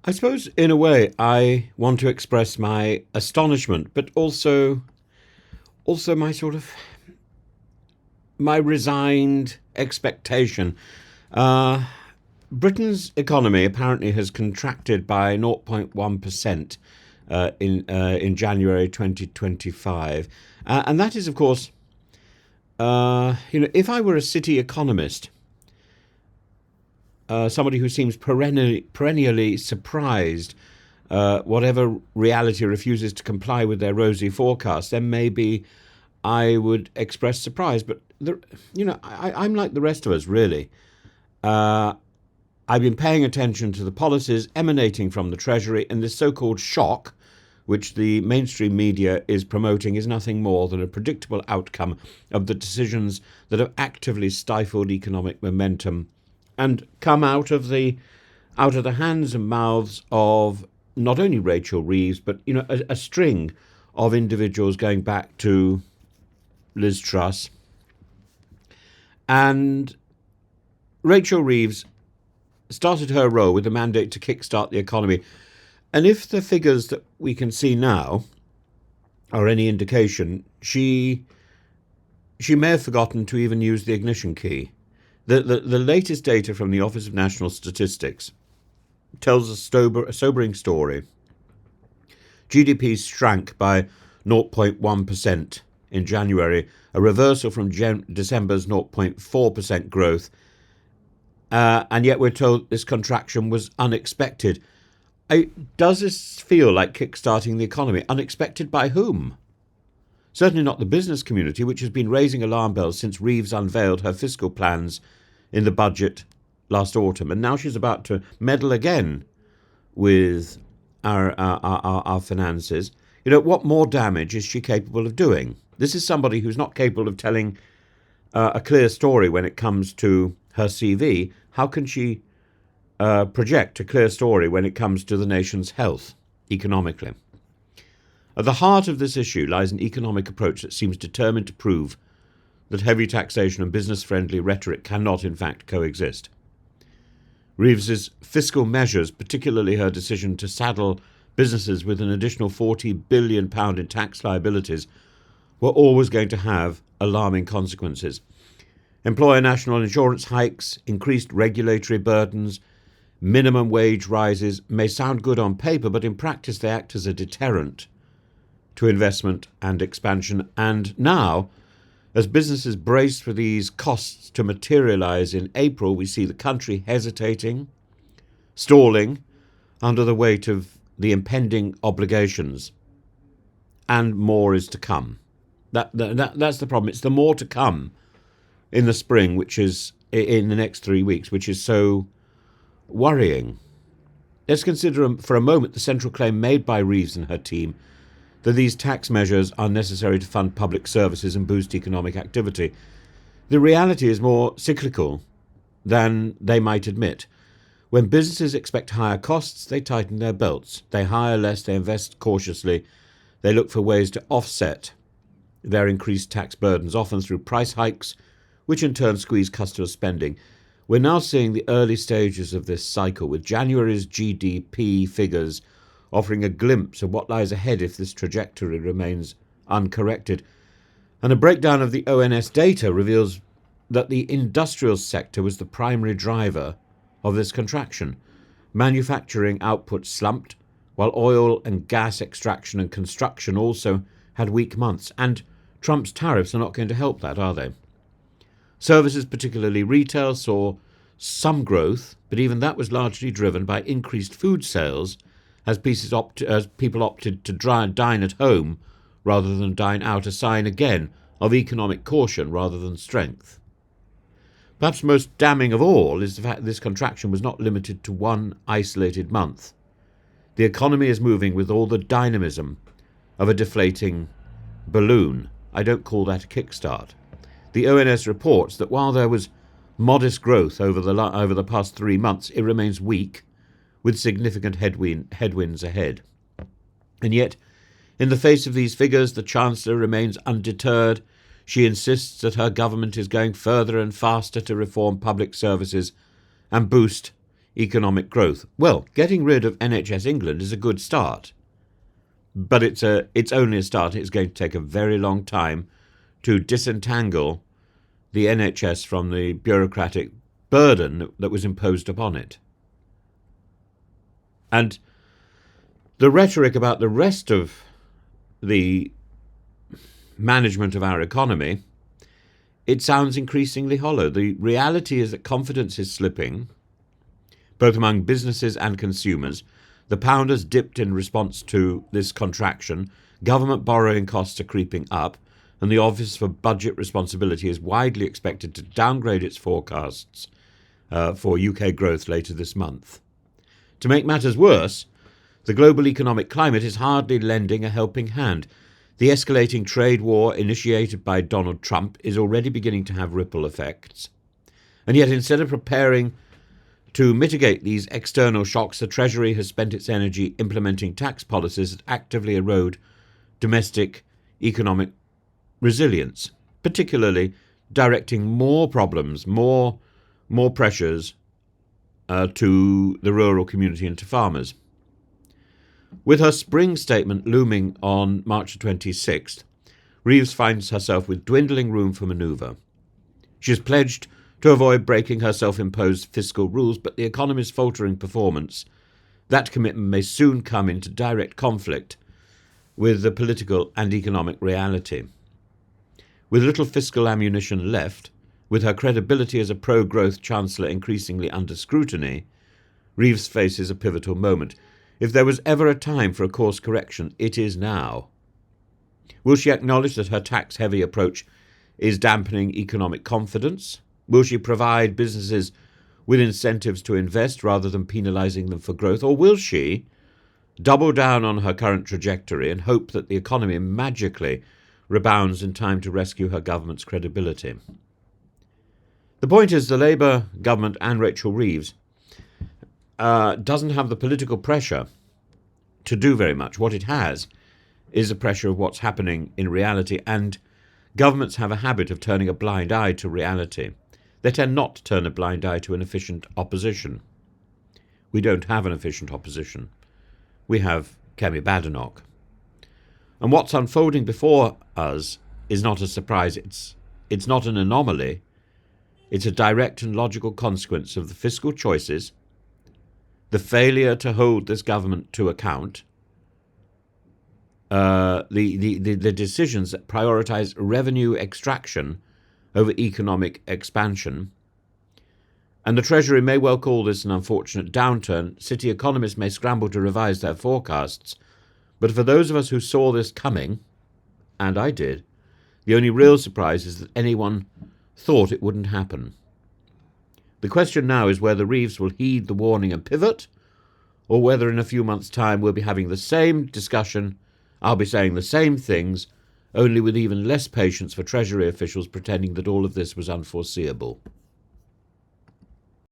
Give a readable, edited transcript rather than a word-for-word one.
I suppose, in a way, I want to express my astonishment, but also my sort of my resigned expectation. Uh, Britain's economy apparently has contracted by 0.1% in January 2025, and that is, of course, if I were a city economist, somebody who seems perennially surprised, whatever reality refuses to comply with their rosy forecast, then maybe I would express surprise. But I'm like the rest of us, really. Uh, I've been paying attention to the policies emanating from the Treasury, and this so-called shock, which the mainstream media is promoting, is nothing more than a predictable outcome of the decisions that have actively stifled economic momentum and come out of the hands and mouths of not only Rachel Reeves, but a string of individuals going back to Liz Truss. And Rachel Reeves started her role with a mandate to kickstart the economy. And if the figures that we can see now are any indication, she may have forgotten to even use the ignition key. The latest data from the Office of National Statistics tells a sobering story. GDP shrank by 0.1% in January, a reversal from December's 0.4% growth, and yet we're told this contraction was unexpected. Does this feel like kickstarting the economy? Unexpected by whom? Certainly not the business community, which has been raising alarm bells since Reeves unveiled her fiscal plans in the budget last autumn. And now she's about to meddle again with our finances. What more damage is she capable of doing? This is somebody who's not capable of telling a clear story when it comes to her CV. How can she project a clear story when it comes to the nation's health economically? At the heart of this issue lies an economic approach that seems determined to prove that heavy taxation and business-friendly rhetoric cannot, in fact, coexist. Reeves's fiscal measures, particularly her decision to saddle businesses with an additional £40 billion in tax liabilities, were always going to have alarming consequences. Employer national insurance hikes, increased regulatory burdens, minimum wage rises may sound good on paper, but in practice they act as a deterrent to investment and expansion. And now, as businesses brace for these costs to materialise in April, we see the country hesitating, stalling under the weight of the impending obligations. And more is to come. That's the problem. It's the more to come in the spring, which is in the next 3 weeks, which is so worrying. Let's consider for a moment the central claim made by Reeves and her team that these tax measures are necessary to fund public services and boost economic activity. The reality is more cyclical than they might admit. When businesses expect higher costs, they tighten their belts. They hire less, they invest cautiously, they look for ways to offset their increased tax burdens, often through price hikes, which in turn squeeze customer spending. We're now seeing the early stages of this cycle, with January's GDP figures offering a glimpse of what lies ahead if this trajectory remains uncorrected. And a breakdown of the ONS data reveals that the industrial sector was the primary driver of this contraction. Manufacturing output slumped, while oil and gas extraction and construction also had weak months. And Trump's tariffs are not going to help that, are they? Services, particularly retail, saw some growth, but even that was largely driven by increased food sales as people opted to dine at home rather than dine out, a sign again of economic caution rather than strength. Perhaps most damning of all is the fact that this contraction was not limited to one isolated month. The economy is moving with all the dynamism of a deflating balloon. I don't call that a kickstart. The ONS reports that while there was modest growth over the past 3 months, it remains weak, with significant headwinds ahead. And yet, in the face of these figures, the Chancellor remains undeterred. She insists that her government is going further and faster to reform public services and boost economic growth. Well, getting rid of NHS England is a good start, but it's only a start. It's going to take a very long time to disentangle the NHS from the bureaucratic burden that was imposed upon it. And the rhetoric about the rest of the management of our economy, it sounds increasingly hollow. The reality is that confidence is slipping, both among businesses and consumers. The pound has dipped in response to this contraction. Government borrowing costs are creeping up, and the Office for Budget Responsibility is widely expected to downgrade its forecasts for UK growth later this month. To make matters worse, the global economic climate is hardly lending a helping hand. The escalating trade war initiated by Donald Trump is already beginning to have ripple effects. And yet, instead of preparing to mitigate these external shocks, the Treasury has spent its energy implementing tax policies that actively erode domestic economic resilience, particularly directing more problems, more pressures to the rural community and to farmers. With her spring statement looming on March 26th, Reeves finds herself with dwindling room for manoeuvre. She has pledged to avoid breaking her self-imposed fiscal rules, but the economy's faltering performance, that commitment may soon come into direct conflict with the political and economic reality. With little fiscal ammunition left, with her credibility as a pro-growth chancellor increasingly under scrutiny, Reeves faces a pivotal moment. If there was ever a time for a course correction, it is now. Will she acknowledge that her tax-heavy approach is dampening economic confidence? Will she provide businesses with incentives to invest rather than penalising them for growth? Or will she double down on her current trajectory and hope that the economy magically rebounds in time to rescue her government's credibility? The point is, the Labour government and Rachel Reeves doesn't have the political pressure to do very much. What it has is the pressure of what's happening in reality, and governments have a habit of turning a blind eye to reality. They tend not to turn a blind eye to an efficient opposition. We don't have an efficient opposition. We have Kemi Badenoch. And what's unfolding before us is not a surprise. It's not an anomaly. It's a direct and logical consequence of the fiscal choices, the failure to hold this government to account, the decisions that prioritise revenue extraction over economic expansion. And the Treasury may well call this an unfortunate downturn. City economists may scramble to revise their forecasts. But for those of us who saw this coming, and I did, the only real surprise is that anyone thought it wouldn't happen. The question now is whether Reeves will heed the warning and pivot, or whether in a few months' time we'll be having the same discussion, I'll be saying the same things, only with even less patience for Treasury officials pretending that all of this was unforeseeable.